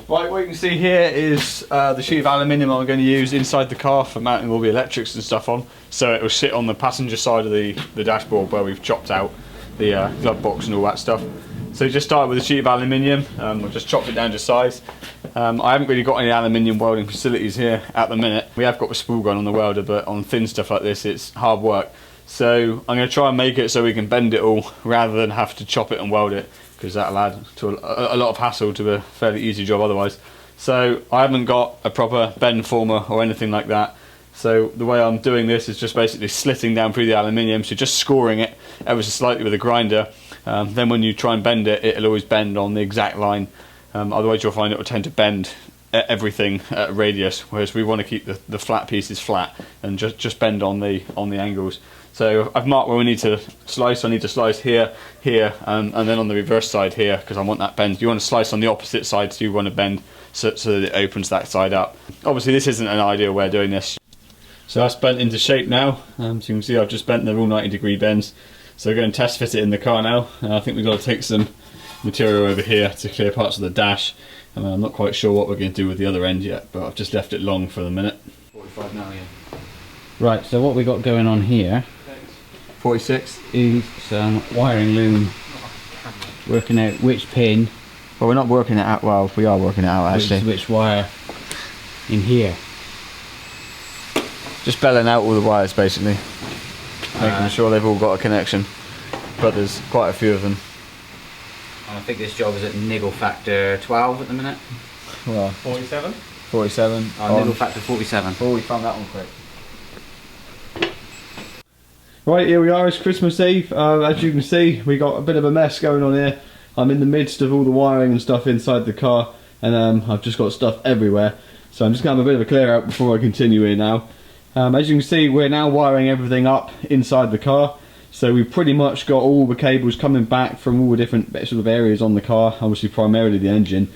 Right, what you can see here is the sheet of aluminium I'm going to use inside the car for mounting all the electrics and stuff on. So it will sit on the passenger side of the dashboard where we've chopped out the glove box and all that stuff. So just start with a sheet of aluminium. I've just chopped it down to size. I haven't really got any aluminium welding facilities here at the minute. We have got a spool gun on the welder, but on thin stuff like this it's hard work. So I'm going to try and make it so we can bend it all rather than have to chop it and weld it, because that'll add to a lot of hassle to a fairly easy job otherwise. So I haven't got a proper bend former or anything like that. So the way I'm doing this is just basically slitting down through the aluminium, so just scoring it ever so slightly with a grinder. Then when you try and bend it, it'll always bend on the exact line. Otherwise you'll find it will tend to bend everything at a radius, whereas we want to keep the flat pieces flat and just bend on the angles. So I've marked where we need to slice. I need to slice here, and then on the reverse side here, because I want that bend. You want to slice on the opposite side, so you want to bend so that it opens that side up. Obviously this isn't an ideal way of doing this. So that's bent into shape now. So you can see I've just bent them all 90-degree bends. So we're going to test fit it in the car now. I think we've got to take some material over here to clear parts of the dash. I'm not quite sure what we're going to do with the other end yet, but I've just left it long for the minute. 45 now, yeah. Right, so what we got going on here 46 is some wiring loom, working out which pin. Well, we're not working it out. Well, we are working it out actually. Which wire in here. Just belling out all the wires basically, making sure they've all got a connection. But there's quite a few of them. I think this job is at niggle factor 12 at the minute. Well, 47? 47. Niggle factor 47. Oh, we found that one quick. Right, here we are, it's Christmas Eve. As you can see, we got a bit of a mess going on here. I'm in the midst of all the wiring and stuff inside the car, and I've just got stuff everywhere. So I'm just going to have a bit of a clear out before I continue here now. As you can see, we're now wiring everything up inside the car. So we've pretty much got all the cables coming back from all the different sort of areas on the car, obviously primarily the engine.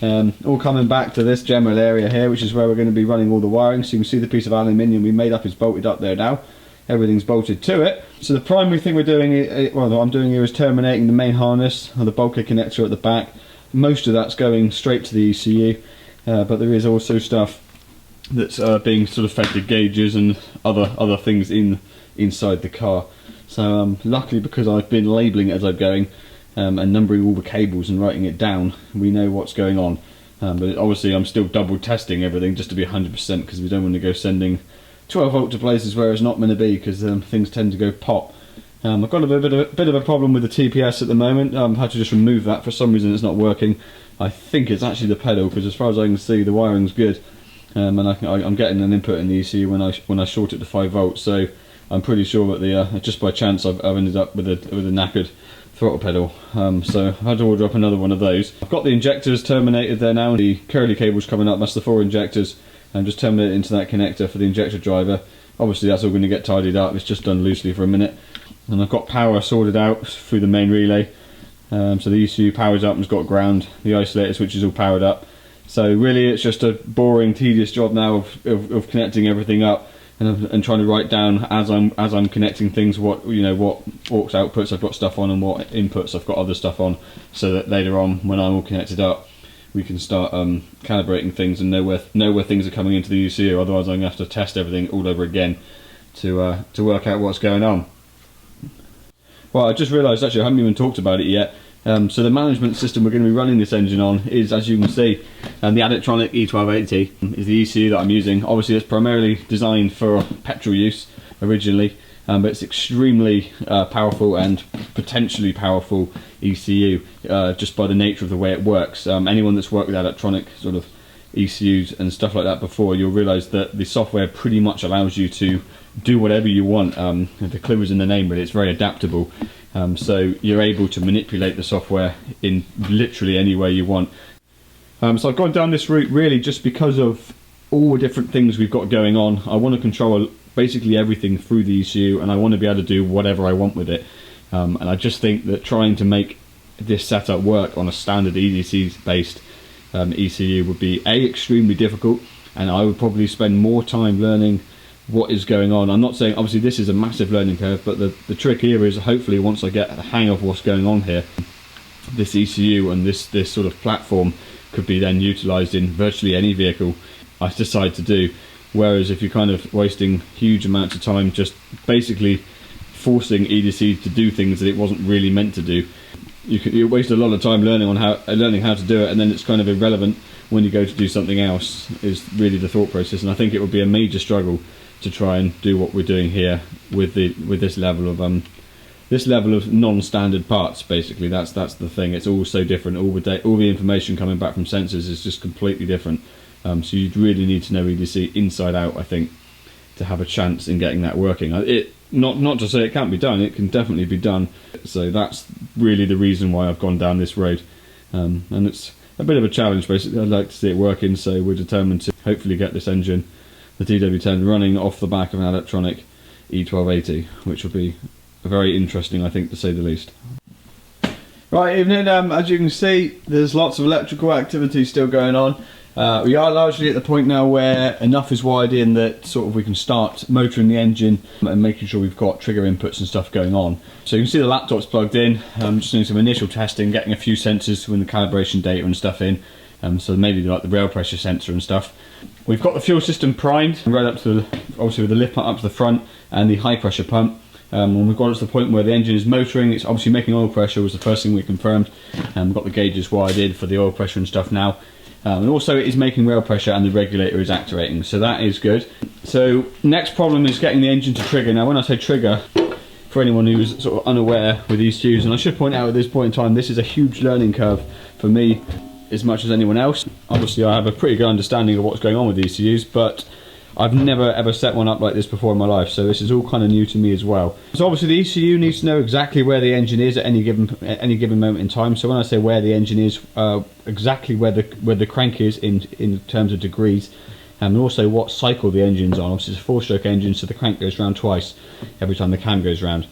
All coming back to this general area here, which is where we're going to be running all the wiring. So you can see the piece of aluminium we made up is bolted up there now. Everything's bolted to it. So the primary thing we're doing, well, I'm doing here is terminating the main harness or the bulkhead connector at the back. Most of that's going straight to the ECU, but there is also stuff that's being sort of fed to gauges and other things inside the car. So luckily, because I've been labelling it as I'm going and numbering all the cables and writing it down, we know what's going on. But obviously I'm still double testing everything just to be 100%, because we don't want to go sending 12 volt to places where it's not meant to be, because things tend to go pop. I've got a bit of a problem with the TPS at the moment. I've had to just remove that. For some reason it's not working. I think it's actually the pedal, because as far as I can see the wiring's good, and I'm getting an input in the ECU when I short it to 5 volts. So I'm pretty sure that just by chance I've ended up with a knackered throttle pedal. So I've had to order up another one of those. I've got the injectors terminated there now. The curly cable's coming up. That's the 4 injectors. And just terminate it into that connector for the injector driver. Obviously that's all going to get tidied up. It's just done loosely for a minute. And I've got power sorted out through the main relay. So the ECU powers up and it's got ground. The isolator switch is all powered up. So really it's just a boring, tedious job now of connecting everything up and trying to write down as I'm connecting things what aux outputs I've got stuff on and what inputs I've got other stuff on, so that later on when I'm all connected up we can start calibrating things and know where things are coming into the ECU. Otherwise I'm going to have to test everything all over again to work out what's going on. Well, I just realised actually I haven't even talked about it yet. So the management system we're going to be running this engine on is, as you can see, the Additronic E1280 is the ECU that I'm using. Obviously it's primarily designed for petrol use originally, but it's extremely powerful and potentially powerful ECU just by the nature of the way it works. Anyone that's worked with electronic sort of ECUs and stuff like that before, you'll realise that the software pretty much allows you to do whatever you want. The clue is in the name, but it's very adaptable. So you're able to manipulate the software in literally any way you want. So I've gone down this route really just because of all the different things we've got going on. I want to control basically everything through the ECU, and I want to be able to do whatever I want with it. And I just think that trying to make this setup work on a standard EDC based ECU would be extremely difficult, and I would probably spend more time learning what is going on. I'm not saying obviously this is a massive learning curve, but the trick here is hopefully once I get the hang of what's going on here, this ECU and this sort of platform could be then utilised in virtually any vehicle I decide to do. Whereas if you're kind of wasting huge amounts of time just basically forcing EDC to do things that it wasn't really meant to do, you waste a lot of time learning how to do it, and then it's kind of irrelevant when you go to do something else, is really the thought process. And I think it would be a major struggle to try and do what we're doing here with this level of non-standard parts. Basically, that's the thing. It's all so different. All the information coming back from sensors is just completely different. So you'd really need to know EDC inside out, I think, to have a chance in getting that working. Not to say it can't be done, it can definitely be done. So that's really the reason why I've gone down this road. And it's a bit of a challenge, basically. I'd like to see it working, so we're determined to hopefully get this engine, the DW10, running off the back of an electronic E1280, which will be very interesting, I think, to say the least. Right, evening. As you can see, there's lots of electrical activity still going on. We are largely at the point now where enough is wired in that sort of we can start motoring the engine and making sure we've got trigger inputs and stuff going on. So you can see the laptop's plugged in. I'm just doing some initial testing, getting a few sensors with the calibration data and stuff in. So maybe like the rail pressure sensor and stuff. We've got the fuel system primed right up to obviously with the lift pump up to the front and the high pressure pump. When we've got to the point where the engine is motoring, it's obviously making oil pressure was the first thing we confirmed. We've got the gauges wired in for the oil pressure and stuff now. And also it is making rail pressure and the regulator is actuating, so that is good. So next problem is getting the engine to trigger. Now when I say trigger, for anyone who's sort of unaware with ECUs, and I should point out at this point in time, this is a huge learning curve for me as much as anyone else. Obviously I have a pretty good understanding of what's going on with ECUs, but I've never ever set one up like this before in my life, so this is all kind of new to me as well. So obviously the ECU needs to know exactly where the engine is at any given moment in time. So when I say where the engine is, exactly where the crank is in terms of degrees, and also what cycle the engine's on. Obviously it's a 4-stroke engine, so the crank goes round twice every time the cam goes round.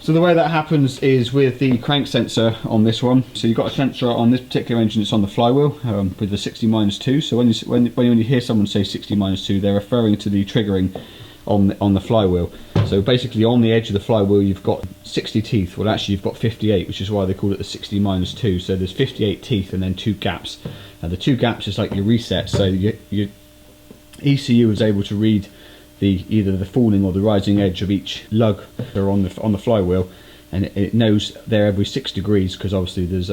So the way that happens is with the crank sensor on this one. So you've got a sensor on this particular engine, it's on the flywheel with the 60-2. So when you hear someone say 60-2, they're referring to the triggering on the flywheel. So basically on the edge of the flywheel you've got 60 teeth. Well, actually you've got 58, which is why they call it the 60-2. So there's 58 teeth and then 2 gaps. The 2 gaps is like your reset. So your ECU is able to read either the falling or the rising edge of each lug they're on the flywheel, and it knows they're every 6 degrees, because obviously there's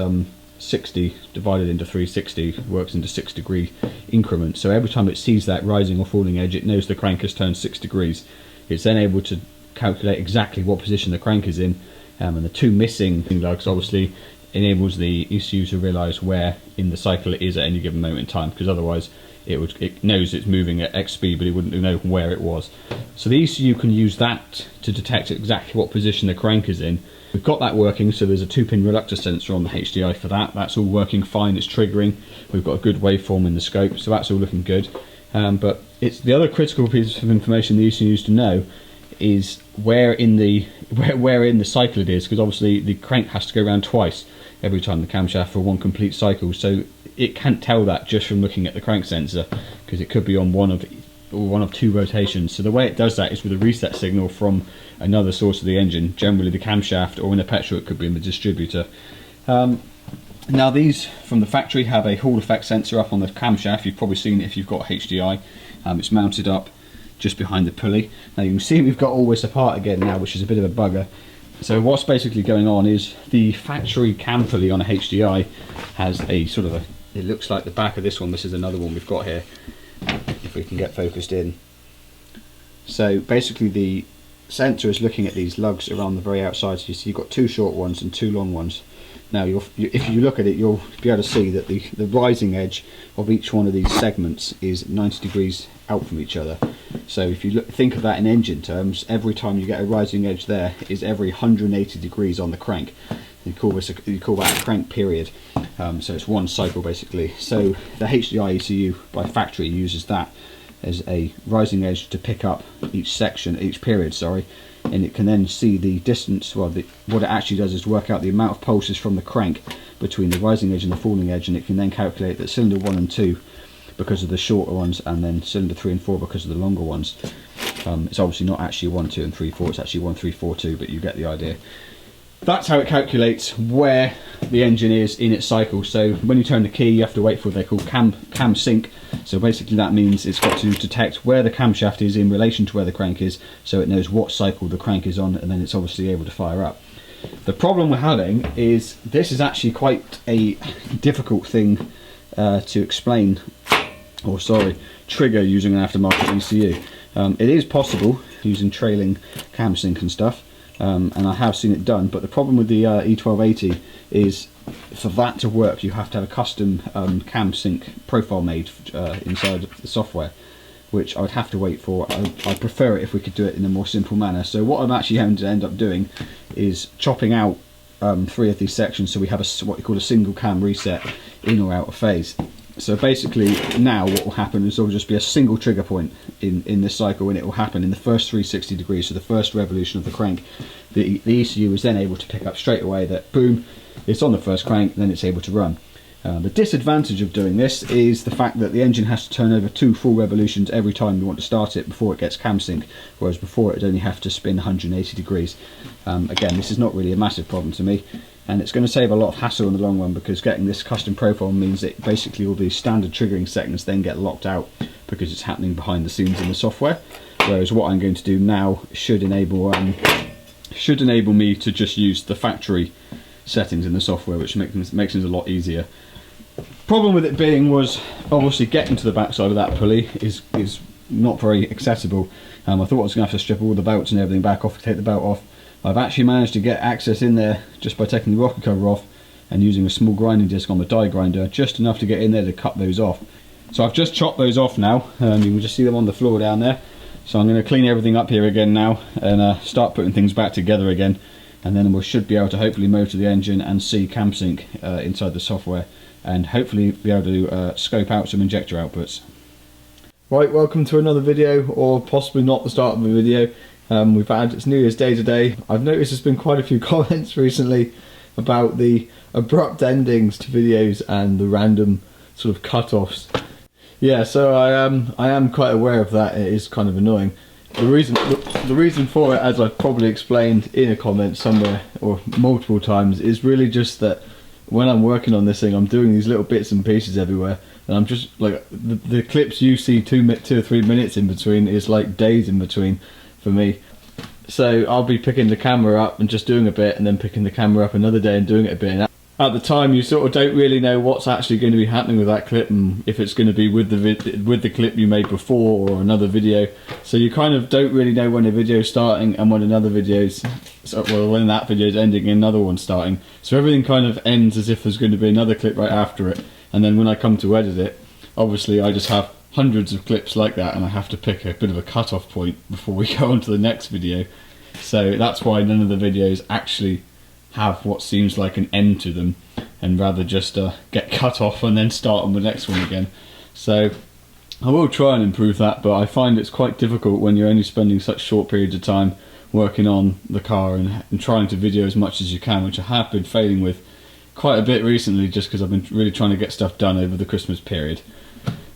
60 divided into 360 works into 6-degree increments. So every time it sees that rising or falling edge, it knows the crank has turned 6 degrees. It's then able to calculate exactly what position the crank is in, and the 2 missing lugs obviously enables the ECU to realise where in the cycle it is at any given moment in time, because otherwise it knows it's moving at X speed, but it wouldn't know where it was. So the ECU can use that to detect exactly what position the crank is in. We've got that working, so there's a 2-pin reluctor sensor on the HDI for that. That's all working fine, it's triggering. We've got a good waveform in the scope, so that's all looking good. But it's the other critical piece of information the ECU needs to know is where in the cycle it is, because obviously the crank has to go around twice every time the camshaft for one complete cycle. So it can't tell that just from looking at the crank sensor, because it could be on one of 2 rotations. So the way it does that is with a reset signal from another source of the engine, generally the camshaft, or in the petrol it could be in the distributor. Now these from the factory have a Hall effect sensor up on the camshaft. You've probably seen it if you've got HDI. It's mounted up just behind the pulley. Now you can see we've got all this apart again now, which is a bit of a bugger. So what's basically going on is the factory cam pulley on a HDI has a sort of it looks like the back of this one. This is another one we've got here, if we can get focused in. So basically the sensor is looking at these lugs around the very outside. So you see you've got 2 short ones and 2 long ones. Now if you look at it, you'll be able to see that the rising edge of each one of these segments is 90 degrees out from each other. So if you think of that in engine terms, every time you get a rising edge there is every 180 degrees on the crank. You call that a crank period. So it's one cycle basically. So the HDI ECU by factory uses that as a rising edge to pick up each period, and it can then see the distance. Well, what it actually does is work out the amount of pulses from the crank between the rising edge and the falling edge, and it can then calculate that cylinder 1 and 2 because of the shorter ones, and then cylinder 3 and 4 because of the longer ones. It's obviously not actually 1, 2 and 3, 4, it's actually 1, 3, 4, 2, but you get the idea. that's how it calculates where the engine is in its cycle. So when you turn the key, you have to wait for what they call cam sync. So basically that means it's got to detect where the camshaft is in relation to where the crank is, so it knows what cycle the crank is on, and then it's obviously able to fire up. The problem we're having is this is actually quite a difficult thing to explain, or sorry, trigger using an aftermarket ECU. It is possible using trailing cam sync and stuff, and I have seen it done, but the problem with the E1280 is for that to work you have to have a custom cam sync profile made inside the software, which I would have to wait for. I'd prefer it if we could do it in a more simple manner. So what I'm actually having to end up doing is chopping out 3 of these sections, so we have what we call a single cam reset in or out of phase. So basically now what will happen is there will just be a single trigger point in this cycle, and it will happen in the first 360 degrees, so the first revolution of the crank. The ECU is then able to pick up straight away that boom, it's on the first crank, then it's able to run. The disadvantage of doing this is the fact that the engine has to turn over 2 full revolutions every time you want to start it before it gets cam sync, whereas before it would only have to spin 180 degrees. Again, this is not really a massive problem to me, and it's going to save a lot of hassle in the long run, because getting this custom profile means that basically all these standard triggering settings then get locked out because it's happening behind the scenes in the software, whereas what I'm going to do now should enable me to just use the factory settings in the software, which makes things a lot easier. Problem with it being was obviously getting to the backside of that pulley is not very accessible. I thought I was going to have to strip all the belts and everything back off to take the belt off. I've actually managed to get access in there just by taking the rocker cover off and using a small grinding disc on the die grinder, just enough to get in there to cut those off. So I've just chopped those off now, you can just see them on the floor down there. So I'm going to clean everything up here again now and start putting things back together again, and then we should be able to hopefully motor the engine and see cam sync inside the software, and hopefully be able to scope out some injector outputs. Right, welcome to another video, or possibly not the start of a video. It's New Year's Day today. I've noticed there's been quite a few comments recently about the abrupt endings to videos and the random sort of cut-offs. Yeah, so I am quite aware of that. It is kind of annoying. The reason for it, as I've probably explained in a comment somewhere or multiple times, is really just that when I'm working on this thing, I'm doing these little bits and pieces everywhere, and I'm just like, the clips you see 2 or 3 minutes in between is like days in between for me. So I'll be picking the camera up and just doing a bit, and then picking the camera up another day and doing it a bit. And at the time, you sort of don't really know what's actually going to be happening with that clip, and if it's going to be with the clip you made before or another video. So you kind of don't really know when a video is starting and when another video's, when that video is ending and another one's starting. So everything kind of ends as if there's going to be another clip right after it. And then when I come to edit it, obviously I just have hundreds of clips like that, and I have to pick a bit of a cut-off point before we go on to the next video. So that's why none of the videos actually have what seems like an end to them, and rather just get cut off and then start on the next one again. So I will try and improve that, but I find it's quite difficult when you're only spending such short periods of time working on the car and trying to video as much as you can, which I have been failing with quite a bit recently, just because I've been really trying to get stuff done over the Christmas period.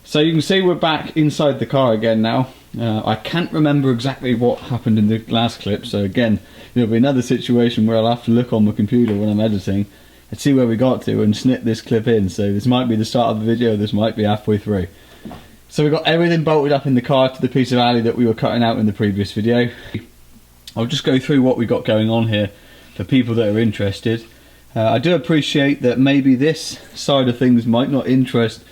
So you can see we're back inside the car again now. I can't remember exactly what happened in the last clip, so again, there'll be another situation where I'll have to look on the computer when I'm editing and see where we got to and snip this clip in. So this might be the start of the video, this might be halfway through. So we've got everything bolted up in the car to the piece of alley that we were cutting out in the previous video. I'll just go through what we got going on here for people that are interested. I do appreciate that maybe this side of things might not interest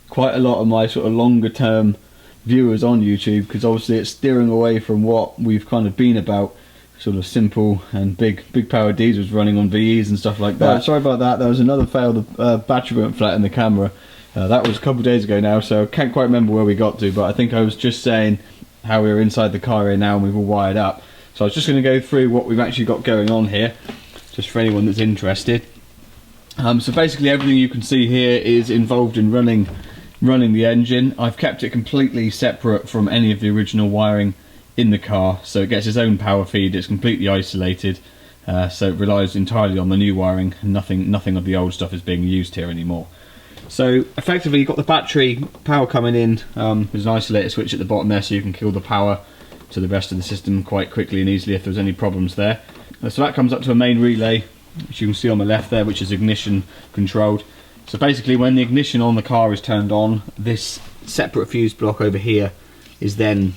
quite a lot of my sort of longer term viewers on YouTube, because obviously it's steering away from what we've kind of been about, sort of simple and big power diesels running on VEs and stuff like that. Sorry about that, there was another fail, the battery went flat in the camera. That was a couple of days ago now, so I can't quite remember where we got to, but I think I was just saying how we were inside the car here now and we've all wired up. So I was just going to go through what we've actually got going on here, just for anyone that's interested. So basically everything you can see here is involved in running the engine. I've kept it completely separate from any of the original wiring in the car, so it gets its own power feed. It's completely isolated, so it relies entirely on the new wiring, and nothing of the old stuff is being used here anymore. So effectively you've got the battery power coming in. There's an isolator switch at the bottom there, so you can kill the power to the rest of the system quite quickly and easily if there's any problems there. So that comes up to a main relay, which you can see on the left there, which is ignition controlled. So basically when the ignition on the car is turned on, this separate fuse block over here is then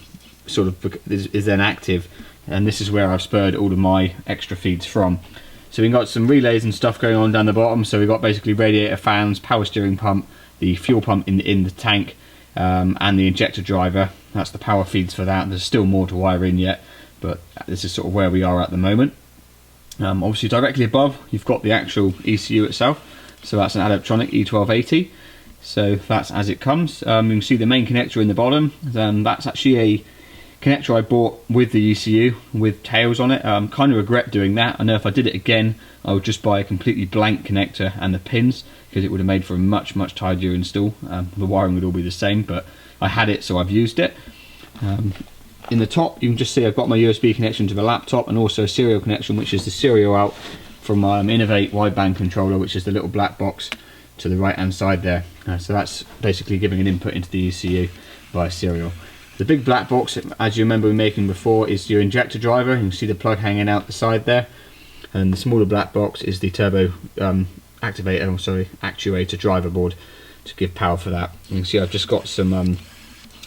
is then active, and this is where I've spurred all of my extra feeds from. So we've got some relays and stuff going on down the bottom. So we've got basically radiator fans, power steering pump, the fuel pump in the tank, and the injector driver. That's the power feeds for that. There's still more to wire in yet, but this is sort of where we are at the moment. Obviously directly above you've got the actual ECU itself, so that's an Adaptronic E1280, so that's as it comes. You can see the main connector in the bottom. That's actually a connector I bought with the ECU with tails on it. Kind of regret doing that. I know if I did it again I would just buy a completely blank connector and the pins, because it would have made for a much tidier install. The wiring would all be the same, but I had it so I've used it. In the top you can just see I've got my USB connection to the laptop, and also a serial connection, which is the serial out from my Innovate wideband controller, which is the little black box to the right hand side there. So that's basically giving an input into the ECU via serial. The big black box, as you remember making before, is your injector driver. You can see the plug hanging out the side there, and the smaller black box is the turbo actuator driver board to give power for that. You can see I've just got some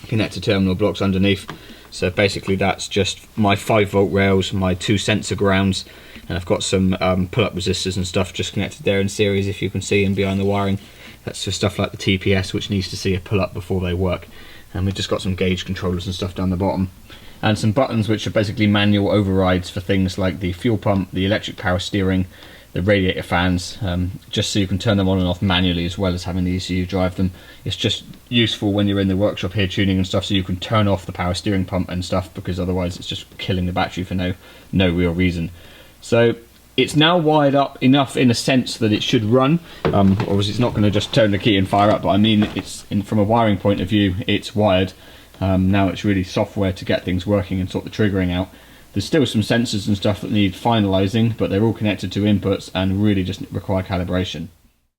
connector terminal blocks underneath. So basically that's just my 5-volt rails, my 2 sensor grounds, and I've got some pull-up resistors and stuff just connected there in series, if you can see, and behind the wiring. That's just stuff like the TPS, which needs to see a pull-up before they work. And we've just got some gauge controllers and stuff down the bottom, and some buttons which are basically manual overrides for things like the fuel pump, the electric power steering, the radiator fans, just so you can turn them on and off manually, as well as having the ECU drive them. It's just useful when you're in the workshop here tuning and stuff, so you can turn off the power steering pump and stuff, because otherwise it's just killing the battery for no real reason. So it's now wired up enough in a sense that it should run. Obviously it's not going to just turn the key and fire up, but I mean from a wiring point of view it's wired. Now it's really software to get things working and sort the triggering out. There's still some sensors and stuff that need finalising, but they're all connected to inputs and really just require calibration.